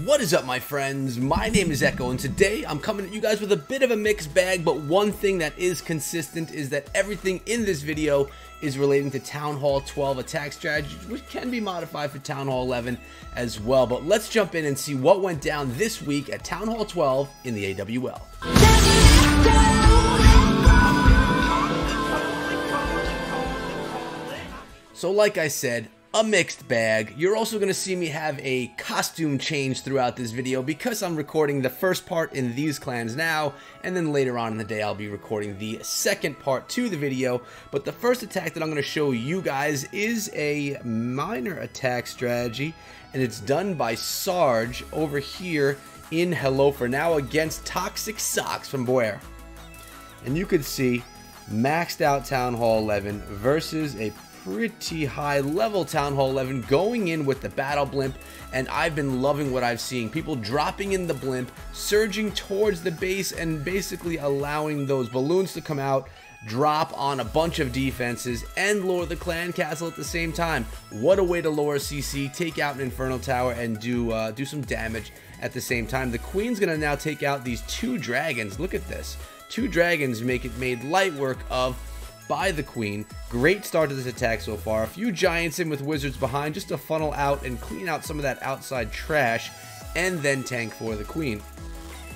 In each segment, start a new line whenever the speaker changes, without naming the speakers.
What is up, my friends? My name is Echo, and today I'm coming at you guys with a bit of a mixed bag, but one thing that is consistent is that everything in this video is relating to Town Hall 12 attack strategies, which can be modified for Town Hall 11 as well. But let's jump in and see what went down this week at Town Hall 12 in the AWL. So like I said, a mixed bag. You're also going to see me have a costume change throughout this video because I'm recording the first part in these clans now, and then later on in the day I'll be recording the second part to the video. But the first attack that I'm going to show you guys is a minor attack strategy, and it's done by Sarge over here in Hello For Now against Toxic Socks from Boer. And you can see maxed out Town Hall 11 versus a pretty high level Town Hall 11 going in with the battle blimp, and I've been loving what I've seen. People dropping in the blimp, surging towards the base, and basically allowing those balloons to come out, drop on a bunch of defenses, and lower the clan castle at the same time. What a way to lower CC, take out an Inferno Tower, and do some damage at the same time. The Queen's gonna now take out these two dragons. Look at this. Two dragons made light work of by the Queen. Great start to this attack so far. A few giants in with wizards behind just to funnel out and clean out some of that outside trash, and then tank for the Queen.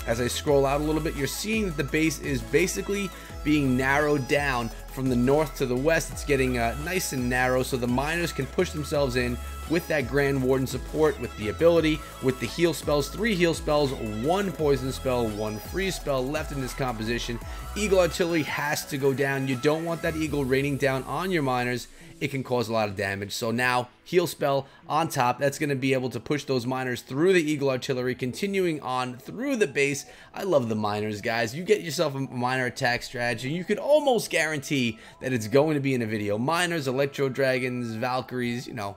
As I scroll out a little bit, you're seeing that the base is basically being narrowed down from the north to the west. It's getting nice and narrow so the miners can push themselves in with that Grand Warden support, with the ability, with the heal spells, 3 heal spells, 1 poison spell, 1 freeze spell left in this composition. Eagle Artillery has to go down. You don't want that eagle raining down on your miners. It can cause a lot of damage. So now heal spell on top, that's going to be able to push those miners through the Eagle Artillery, continuing on through the base. I love the miners, guys. You get yourself a miner attack strategy, you could almost guarantee that it's going to be in a video. Miners, Electro Dragons, Valkyries, you know,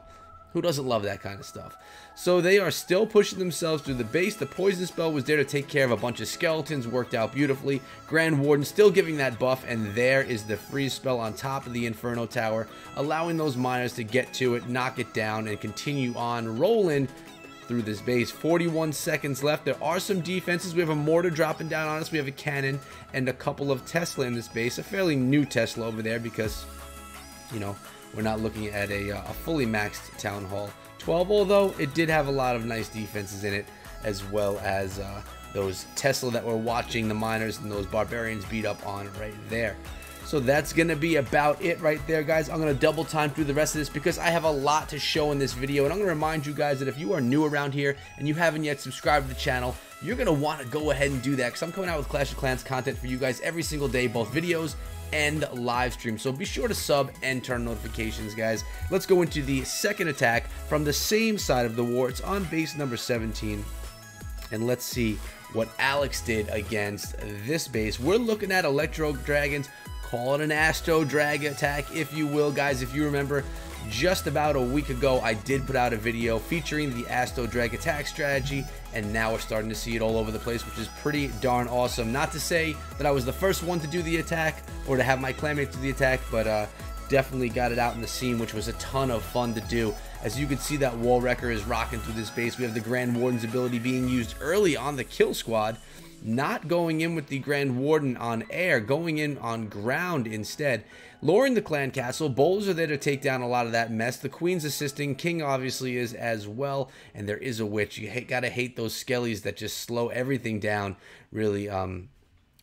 who doesn't love that kind of stuff? So they are still pushing themselves through the base. The poison spell was there to take care of a bunch of skeletons, worked out beautifully. Grand Warden still giving that buff, and there is the freeze spell on top of the Inferno Tower, allowing those miners to get to it, knock it down, and continue on rolling through this base. 41 seconds left. There are some defenses. We have a mortar dropping down on us. We have a cannon and a couple of Tesla in this base. A fairly new Tesla over there because, you know, we're not looking at a fully maxed Town Hall 12, although it did have a lot of nice defenses in it, as well as those Tesla that we're watching the miners and those barbarians beat up on right there. So that's going to be about it right there, guys. I'm going to double time through the rest of this because I have a lot to show in this video, and I'm going to remind you guys that if you are new around here and you haven't yet subscribed to the channel, you're going to want to go ahead and do that because I'm coming out with Clash of Clans content for you guys every single day, both videos and live stream. So be sure to sub and turn notifications, guys. Let's go into the second attack from the same side of the war. It's on base number 17, and let's see what Alex did against this base. We're looking at Electro Dragons. Call it an Astro Drag attack, if you will, guys. If you remember, just about a week ago, I did put out a video featuring the Astro Drag attack strategy, and now we're starting to see it all over the place, which is pretty darn awesome. Not to say that I was the first one to do the attack or to have my clanmates do the attack, but definitely got it out in the scene, which was a ton of fun to do. As you can see, that Wall Wrecker is rocking through this base. We have the Grand Warden's ability being used early on the kill squad, not going in with the Grand Warden on air, going in on ground instead. Lowering the clan castle, bowlers are there to take down a lot of that mess. The Queen's assisting, King obviously is as well, and there is a witch. You gotta hate those skellies that just slow everything down, really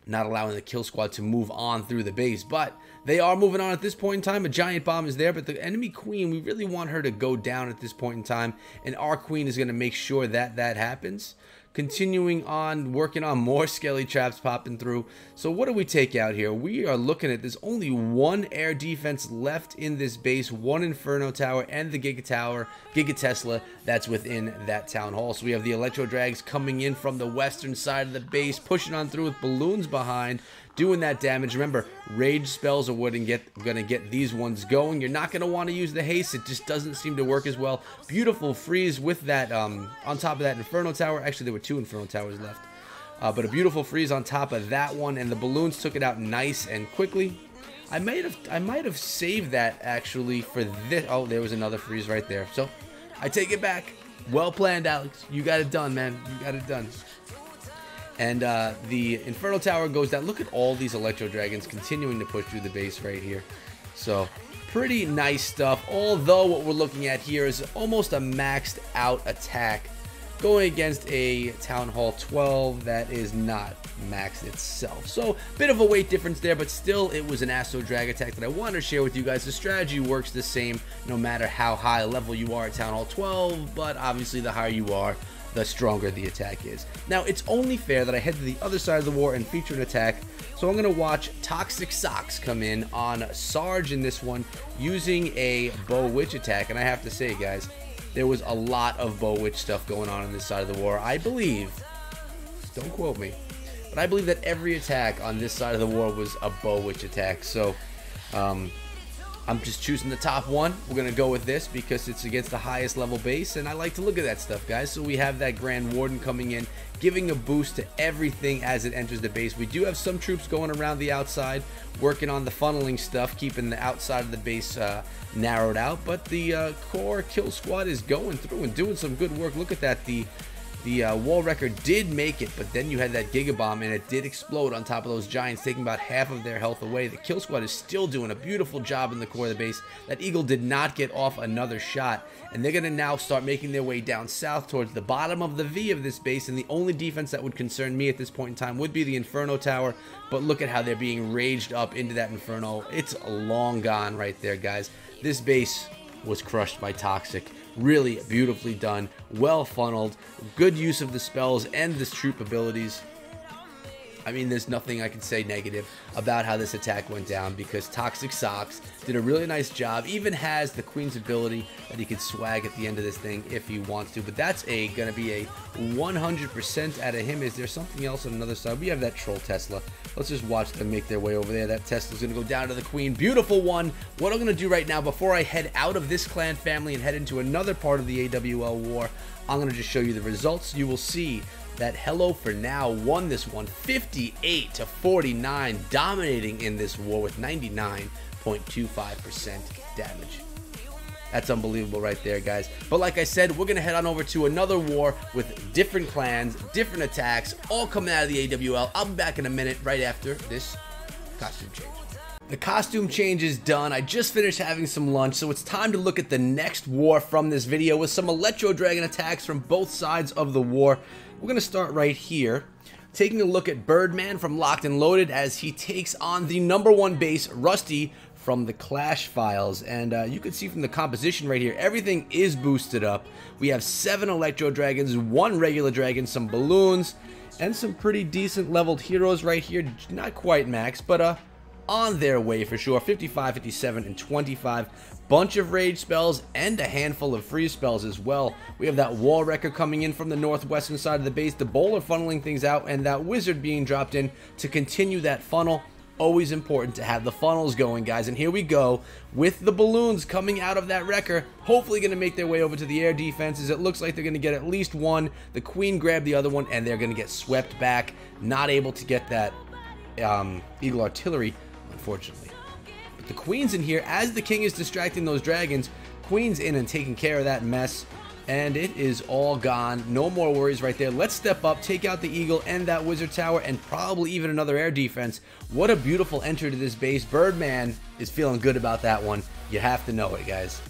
not allowing the kill squad to move on through the base. But they are moving on at this point in time. A giant bomb is there, but the enemy Queen, we really want her to go down at this point in time, and our Queen is going to make sure that that happens. Continuing on, working on more skelly traps popping through. So what do we take out here? We are looking at, there's only 1 air defense left in this base, 1 Inferno Tower, and the Giga Tesla that's within that Town Hall. So we have the Electro Drags coming in from the western side of the base, pushing on through with balloons behind, doing that damage. Remember, rage spells are what gonna get these ones going. You're not gonna want to use the haste. It just doesn't seem to work as well. Beautiful freeze with that on top of that Inferno Tower. Actually, there were 2 Inferno Towers left, but a beautiful freeze on top of that one, and the balloons took it out nice and quickly. I might have saved that actually for this. Oh, there was another freeze right there. So I take it back. Well planned, Alex. You got it done, man. You got it done. And the Inferno Tower goes down. Look at all these Electro Dragons continuing to push through the base right here. So, pretty nice stuff. Although what we're looking at here is almost a maxed out attack going against a Town Hall 12 that is not maxed itself. So, bit of a weight difference there, but still it was an Astro Drag attack that I wanted to share with you guys. The strategy works the same no matter how high level you are at Town Hall 12, but obviously the higher you are, the stronger the attack is. Now, it's only fair that I head to the other side of the war and feature an attack, so I'm going to watch Toxic Socks come in on Sarge in this one using a Bow Witch attack, and I have to say, guys, there was a lot of Bow Witch stuff going on this side of the war. I believe, don't quote me, but I believe that every attack on this side of the war was a Bow Witch attack, so I'm just choosing the top one. We're going to go with this because it's against the highest level base, and I like to look at that stuff, guys. So we have that Grand Warden coming in, giving a boost to everything as it enters the base. We do have some troops going around the outside, working on the funneling stuff, keeping the outside of the base narrowed out, but the core kill squad is going through and doing some good work. Look at that. The wall wrecker did make it, but then you had that Giga Bomb, and it did explode on top of those giants, taking about half of their health away. The kill squad is still doing a beautiful job in the core of the base. That Eagle did not get off another shot, and they're going to now start making their way down south towards the bottom of the V of this base, and the only defense that would concern me at this point in time would be the Inferno Tower, but look at how they're being raged up into that Inferno. It's long gone right there, guys. This base was crushed by Toxic. Really beautifully done, well funneled, good use of the spells and the troop abilities. I mean, there's nothing I can say negative about how this attack went down because Toxic Socks did a really nice job. Even has the Queen's ability that he could swag at the end of this thing if he wants to. But that's going to be a 100% out of him. Is there something else on another side? We have that Troll Tesla. Let's just watch them make their way over there. That Tesla's going to go down to the Queen. Beautiful one. What I'm going to do right now before I head out of this clan family and head into another part of the AWL war, I'm going to just show you the results. You will see that Hello for Now won this one 58-49, dominating in this war with 99.25% damage. That's unbelievable right there, guys. But like I said, we're going to head on over to another war with different clans, different attacks, all coming out of the AWL. I'll be back in a minute right after this costume change. The costume change is done. I just finished having some lunch, so it's time to look at the next war from this video with some Electro Dragon attacks from both sides of the war. We're going to start right here, taking a look at Birdman from Locked and Loaded as he takes on the #1 base, Rusty, from the Clash Files. And you can see from the composition right here, everything is boosted up. We have 7 Electro Dragons, 1 regular dragon, some balloons, and some pretty decent leveled heroes right here. Not quite max, but on their way for sure. 55, 57, and 25. Bunch of rage spells and a handful of freeze spells as well. We have that Wall Wrecker coming in from the northwestern side of the base, the Bowler funneling things out, and that Wizard being dropped in to continue that funnel. Always important to have the funnels going, guys. And here we go with the balloons coming out of that Wrecker, hopefully going to make their way over to the air defenses. It looks like they're going to get at least one. The Queen grabbed the other one, and they're going to get swept back. Not able to get that Eagle Artillery, unfortunately. But the Queen's in here as the King is distracting those dragons. Queen's in and taking care of that mess, and it is all gone. No more worries right there. Let's step up, take out the Eagle and that Wizard Tower, and probably even another air defense. What a beautiful entry to this base. Birdman is feeling good about that one. You have to know it, guys.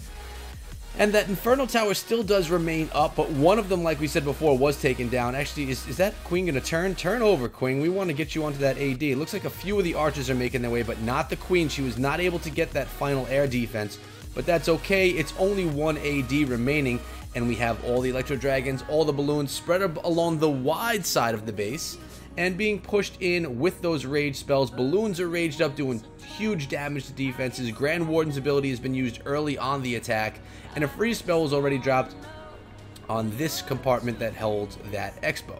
And that Inferno Tower still does remain up, but one of them, like we said before, was taken down. Actually, is that Queen going to turn? Turn over, Queen. We want to get you onto that AD. It looks like a few of the archers are making their way, but not the Queen. She was not able to get that final air defense, but that's okay. It's only 1 AD remaining, and we have all the Electro Dragons, all the balloons spread along the wide side of the base, and being pushed in with those rage spells. Balloons are raged up, doing huge damage to defenses. Grand Warden's ability has been used early on the attack, and a freeze spell was already dropped on this compartment that holds that Expo.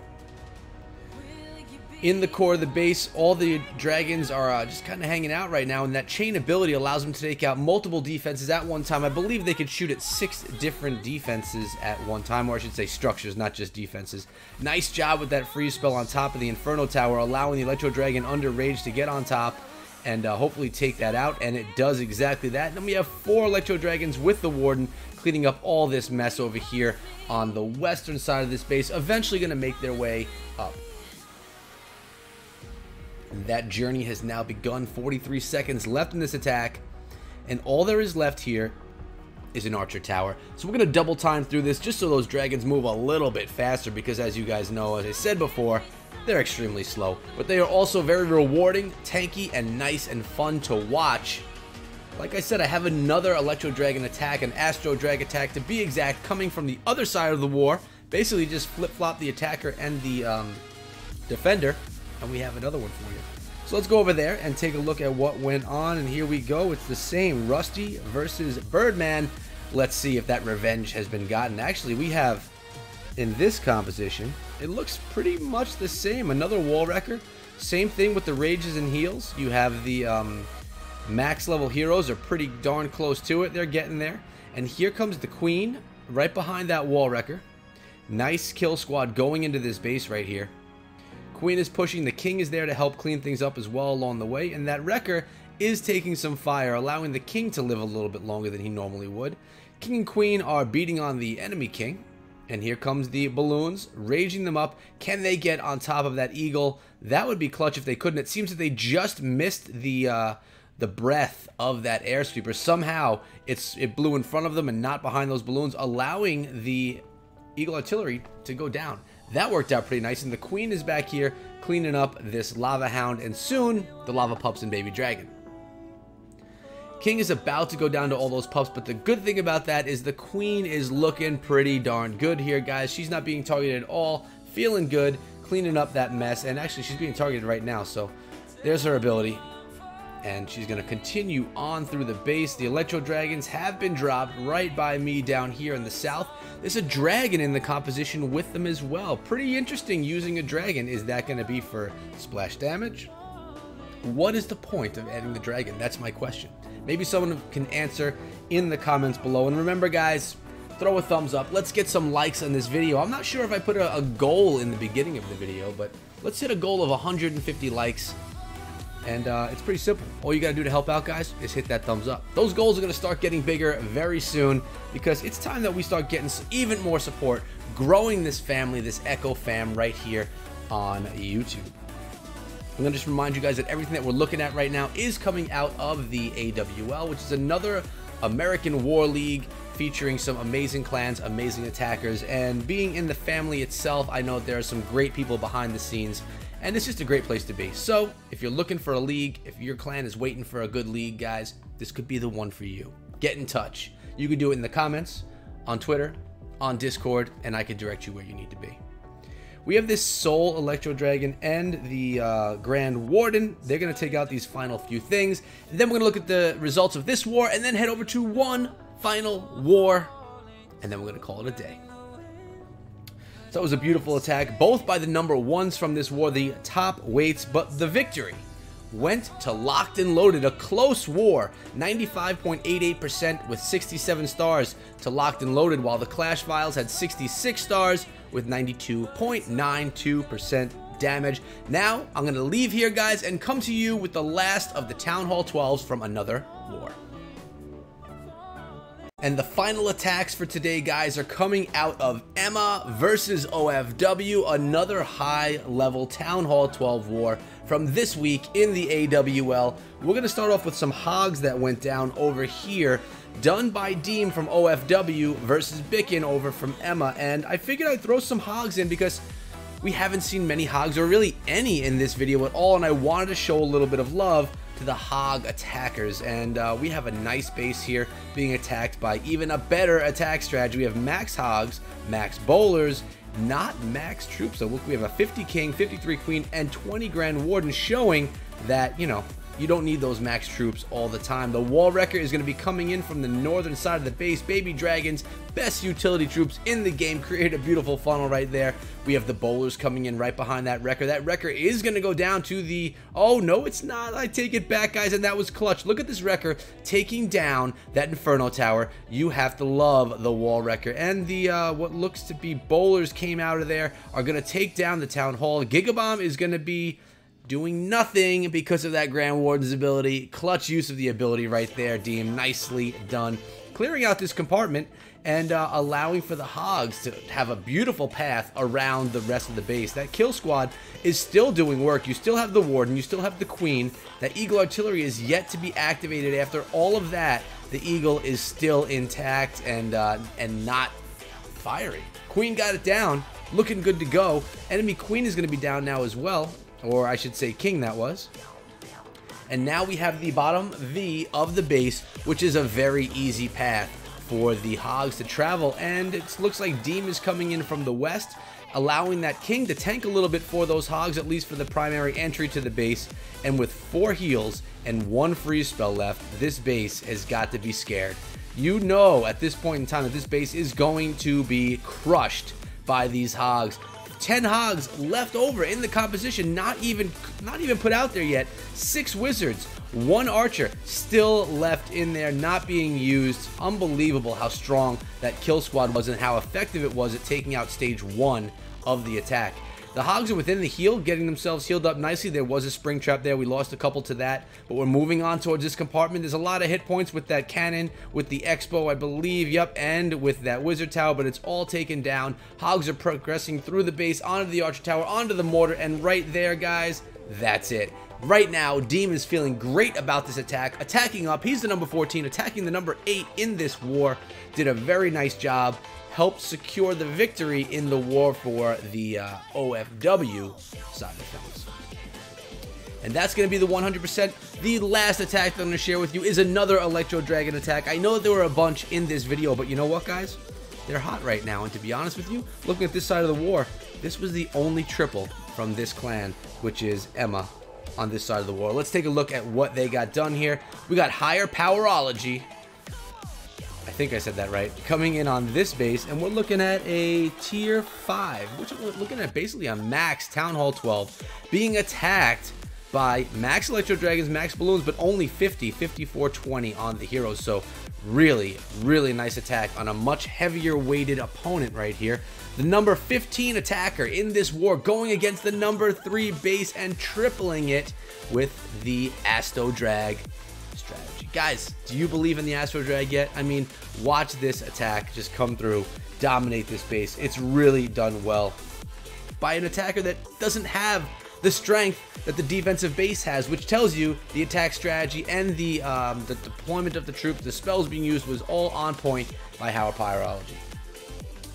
In the core of the base, all the dragons are just kind of hanging out right now, and that chain ability allows them to take out multiple defenses at one time. I believe they could shoot at 6 different defenses at one time, or I should say structures, not just defenses. Nice job with that freeze spell on top of the Inferno Tower, allowing the Electro Dragon under rage to get on top. and hopefully take that out, and it does exactly that. And then we have 4 Electro Dragons with the Warden cleaning up all this mess over here on the western side of this base, eventually going to make their way up. And that journey has now begun. 43 seconds left in this attack, and all there is left here is an archer tower. So we're going to double time through this just so those dragons move a little bit faster, because as you guys know, as I said before, they're extremely slow, but they are also very rewarding, tanky, and nice and fun to watch. Like I said, I have another Electro Dragon attack, an Astro Drag attack to be exact, coming from the other side of the war. Basically just flip-flop the attacker and the defender, and we have another one for you. So let's go over there and take a look at what went on, and here we go. It's the same, Rusty versus Birdman. Let's see if that revenge has been gotten. Actually, we have, in this composition, it looks pretty much the same. Another wall wrecker. Same thing with the rages and heals. You have the max level heroes are pretty darn close to it. They're getting there. And here comes the queen right behind that wall wrecker. Nice kill squad going into this base right here. Queen is pushing. The king is there to help clean things up as well along the way. And that wrecker is taking some fire, allowing the king to live a little bit longer than he normally would. King and queen are beating on the enemy king. And here comes the balloons, raging them up. Can they get on top of that eagle? That would be clutch if they couldn't. It seems that they just missed the breath of that air sweeper. Somehow it blew in front of them and not behind those balloons, allowing the eagle artillery to go down. That worked out pretty nice, and the queen is back here cleaning up this lava hound, and soon the lava pups and baby dragon. King is about to go down to all those pups, but the good thing about that is the queen is looking pretty darn good here, guys. She's not being targeted at all, feeling good, cleaning up that mess, and actually she's being targeted right now, so there's her ability. And she's going to continue on through the base. The Electro Dragons have been dropped right by me down here in the south. There's a dragon in the composition with them as well. Pretty interesting using a dragon. Is that going to be for splash damage? What is the point of adding the dragon? That's my question. Maybe someone can answer in the comments below. And remember, guys, throw a thumbs up. Let's get some likes on this video. I'm not sure if I put a goal in the beginning of the video, but let's hit a goal of 150 likes. And it's pretty simple. All you got to do to help out, guys, is hit that thumbs up. Those goals are going to start getting bigger very soon, because it's time that we start getting even more support, growing this family, this Echo fam right here on YouTube. I'm going to just remind you guys that everything that we're looking at right now is coming out of the AWL, which is another American War League featuring some amazing clans, amazing attackers, and being in the family itself, I know there are some great people behind the scenes, and it's just a great place to be. So if you're looking for a league, if your clan is waiting for a good league, guys, this could be the one for you. Get in touch. You can do it in the comments, on Twitter, on Discord, and I can direct you where you need to be. We have this Soul Electro Dragon and the Grand Warden. They're going to take out these final few things. And then we're going to look at the results of this war and then head over to one final war. And then we're going to call it a day. So it was a beautiful attack, both by the number ones from this war, the top weights, but the victory went to Locked and Loaded, a close war, 95.88% with 67 stars to Locked and Loaded, while the Clash Files had 66 stars with 92.92% damage. Now, I'm going to leave here, guys, and come to you with the last of the Town Hall 12s from another war. And the final attacks for today, guys, are coming out of Emma versus OFW, another high-level Town Hall 12 war from this week in the AWL. We're going to start off with some hogs that went down over here, done by Deem from OFW versus Bicken over from Emma. And I figured I'd throw some hogs in because we haven't seen many hogs, or really any, in this video at all, and I wanted to show a little bit of love to the hog attackers. And we have a nice base here being attacked by even a better attack strategy. We have max hogs, max bowlers, not max troops. So look, we have a 50 king, 53 queen, and 20 grand warden, showing that, you know, you don't need those max troops all the time. The wall wrecker is going to be coming in from the northern side of the base. Baby dragons, best utility troops in the game, create a beautiful funnel right there. We have the bowlers coming in right behind that wrecker. That wrecker is going to go down to the, oh no, it's not, I take it back, guys, and that was clutch. Look at this wrecker taking down that inferno tower. You have to love the wall wrecker. And the what looks to be bowlers came out of there, are going to take down the town hall. Gigabomb is going to be doing nothing because of that Grand Warden's ability. Clutch use of the ability right there, Deem. Nicely done. Clearing out this compartment and allowing for the Hogs to have a beautiful path around the rest of the base. That kill squad is still doing work. You still have the Warden, you still have the Queen. That Eagle Artillery is yet to be activated. After all of that, the Eagle is still intact and not firing. Queen got it down, looking good to go. Enemy Queen is going to be down now as well, or I should say King that was. And now we have the bottom V of the base, which is a very easy path for the Hogs to travel, and it looks like Deem is coming in from the west, allowing that King to tank a little bit for those Hogs, at least for the primary entry to the base. And with 4 heals and 1 freeze spell left, this base has got to be scared. You know at this point in time that this base is going to be crushed by these Hogs. 10 Hogs left over in the composition, not even put out there yet. 6 Wizards, 1 Archer still left in there, not being used. Unbelievable how strong that kill squad was and how effective it was at taking out stage 1 of the attack. The Hogs are within the heal, getting themselves healed up nicely. There was a spring trap there. We lost a couple to that, but we're moving on towards this compartment. There's a lot of hit points with that cannon, with the Expo, I believe, yep, and with that Wizard Tower, but it's all taken down. Hogs are progressing through the base, onto the Archer Tower, onto the mortar, and right there, guys, that's it. Right now, Deem is feeling great about this attack, attacking up. He's the number 14, attacking the number 8 in this war. Did a very nice job. Helped secure the victory in the war for the OFW side of things. And that's going to be the 100%. The last attack that I'm going to share with you is another Electro Dragon attack. I know that there were a bunch in this video, but you know what, guys? They're hot right now, and to be honest with you, looking at this side of the war, this was the only triple from this clan, which is Emma on this side of the war. Let's take a look at what they got done here. We got Higher Powerology. I think I said that right. Coming in on this base, and we're looking at a tier 5, which we're looking at basically a max Town Hall 12, being attacked by max Electro Dragons, max Balloons, but only 5420 on the heroes. So really, really nice attack on a much heavier weighted opponent right here. The number 15 attacker in this war going against the number 3 base and tripling it with the Asto Drag strategy. Guys, do you believe in the Astro Drag yet? I mean, watch this attack just come through, dominate this base. It's really done well by an attacker that doesn't have the strength that the defensive base has, which tells you the attack strategy and the deployment of the troops, the spells being used was all on point by Higher Powerology.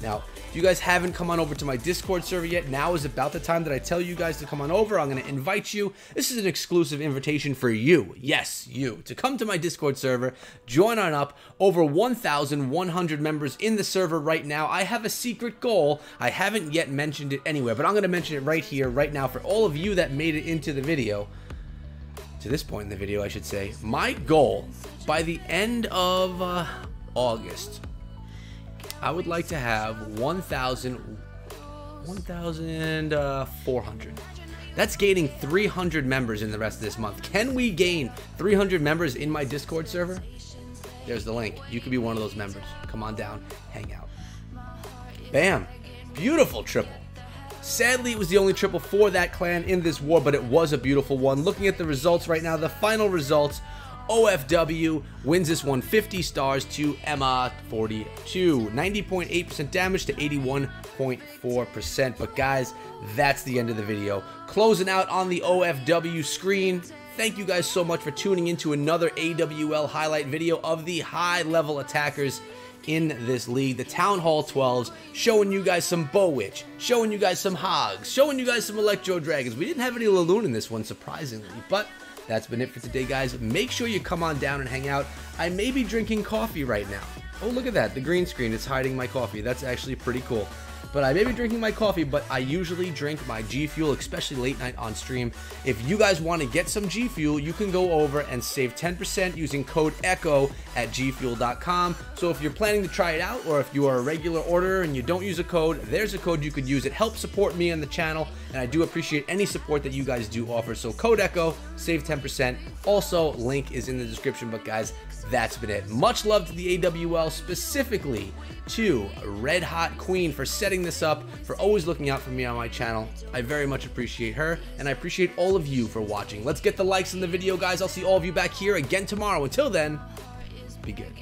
Now, if you guys haven't come on over to my Discord server yet, now is about the time that I tell you guys to come on over. I'm going to invite you. This is an exclusive invitation for you. Yes, you. To come to my Discord server, join on up. Over 1,100 members in the server right now. I have a secret goal. I haven't yet mentioned it anywhere, but I'm going to mention it right here, right now, for all of you that made it into the video. To this point in the video, I should say. My goal, by the end of August, I would like to have 1,400. That's gaining 300 members in the rest of this month. Can we gain 300 members in my Discord server? There's the link. You could be one of those members. Come on down, hang out. Bam. Beautiful triple. Sadly, it was the only triple for that clan in this war, but it was a beautiful one. Looking at the results right now, the final results, OFW wins this one 50 stars to Emma 42. 90.8% damage to 81.4%. But guys, that's the end of the video. Closing out on the OFW screen. Thank you guys so much for tuning into another AWL highlight video of the high-level attackers in this league. The Town Hall 12s, showing you guys some Bow Witch, showing you guys some Hogs, showing you guys some Electro Dragons. We didn't have any Laloon in this one, surprisingly, but that's been it for today, guys. Make sure you come on down and hang out. I may be drinking coffee right now. Oh, look at that. The green screen is hiding my coffee. That's actually pretty cool. But I may be drinking my coffee, but I usually drink my G Fuel, especially late night on stream. If you guys want to get some G Fuel, you can go over and save 10% using code ECHO at gfuel.com. So if you're planning to try it out, or if you are a regular orderer and you don't use a code, there's a code you could use. It helps support me on the channel, and I do appreciate any support that you guys do offer. So code ECHO, save 10%. Also, link is in the description, but guys, that's been it. Much love to the AWL, specifically to Red Hot Queen for setting setting this up, for always looking out for me on my channel. I very much appreciate her, and I appreciate all of you for watching. Let's get the likes in the video, guys. I'll see all of you back here again tomorrow. Until then, be good.